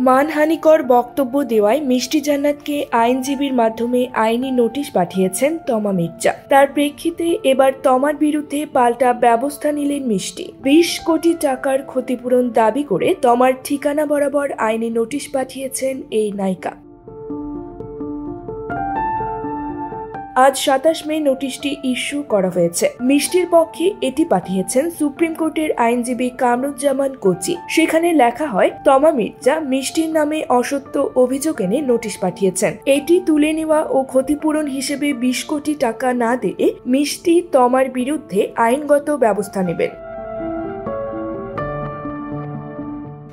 মানহানিকর বক্তব্য দেওয়ায় মিষ্টি জান্নাতকে আইনজীবীর মাধ্যমে আইনি নোটিশ পাঠিয়েছেন তমা মির্জা। তার প্রেক্ষিতে এবার তমার বিরুদ্ধে পাল্টা ব্যবস্থা নিলেন মিষ্টি। 20 কোটি টাকার ক্ষতিপূরণ দাবি করে তমার ঠিকানা বরাবর আইনি নোটিশ পাঠিয়েছেন এই নায়িকা। আজ 27 মে নোটিশটি ইস্যু করা হয়েছে। মিষ্টির পক্ষে এটি পাঠিয়েছেন সুপ্রিম কোর্টের আইনজীবী কামরুজ্জামান কোচি। সেখানে লেখা হয়, তমা মির্জা মিষ্টির নামে অসত্য অভিযোগ এনে নোটিশ পাঠিয়েছেন। এটি তুলে নেওয়া ও ক্ষতিপূরণ হিসেবে 20 কোটি টাকা না দিলে মিষ্টি তমার বিরুদ্ধে আইনগত ব্যবস্থা নেবেন।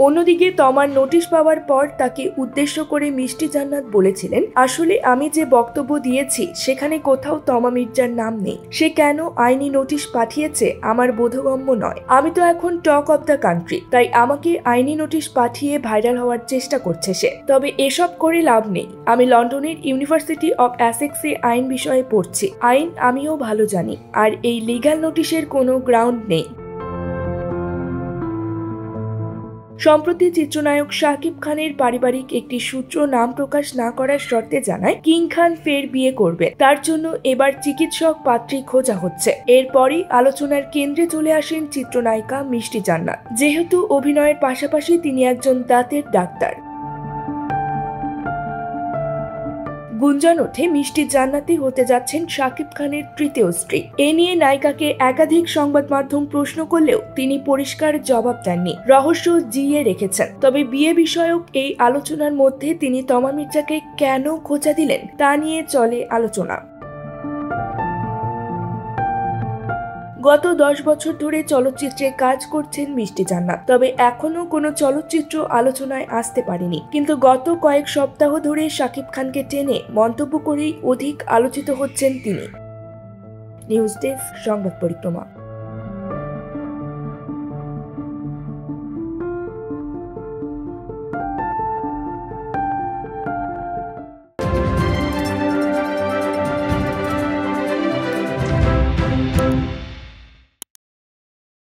অন্যদিকে তমার নোটিশ পাওয়ার পর তাকে উদ্দেশ্য করে মিষ্টি জান্নাত বলেছিলেন, আসলে আমি যে বক্তব্য দিয়েছি সেখানে কোথাও তমা মির্জার নাম নেই। সে কেন আইনি নোটিশ পাঠিয়েছে আমার বোধগম্য নয়। আমি তো এখন টক অব দ্য কান্ট্রি, তাই আমাকে আইনি নোটিশ পাঠিয়ে ভাইরাল হওয়ার চেষ্টা করছে সে। তবে এসব করে লাভ নেই। আমি লন্ডনের ইউনিভার্সিটি অব অ্যাসেক্সে আইন বিষয়ে পড়ছি। আইন আমিও ভালো জানি, আর এই লিগ্যাল নোটিশের কোনো গ্রাউন্ড নেই। সম্প্রতি চিত্রনায়ক শাকিব খানের পারিবারিক একটি সূত্র নাম প্রকাশ না করার শর্তে জানায়, কিং খান ফের বিয়ে করবে। তার জন্য এবার চিকিৎসক পাত্রী খোঁজা হচ্ছে। এরপরই আলোচনার কেন্দ্রে চলে আসেন চিত্রনায়িকা মিষ্টি জান্নাত। যেহেতু অভিনয়ের পাশাপাশি তিনি একজন দাঁতের ডাক্তার। গুঞ্জন ওঠে মিষ্টি জান্নাতই হতে যাচ্ছেন শাকিব খানের তৃতীয় স্ত্রী। এ নিয়ে নায়িকাকে একাধিক সংবাদ মাধ্যম প্রশ্ন করলেও তিনি পরিষ্কার জবাব দেননি, রহস্য জিইয়ে রেখেছেন। তবে বিয়ে বিষয়ক এই আলোচনার মধ্যে তিনি তমা মির্জাকে কেন খোঁচা দিলেন তা নিয়ে চলে আলোচনা। গত 10 বছর ধরে চলচ্চিত্রে কাজ করছেন মিষ্টি জান্নাত, তবে এখনো কোনো চলচ্চিত্র আলোচনায় আসতে পারেনি। কিন্তু গত কয়েক সপ্তাহ ধরে শাকিব খানকে টেনে মন্তব্য করেই অধিক আলোচিত হচ্ছেন তিনি। নিউজ ডেস্ক, সংবাদ পরিক্রমা।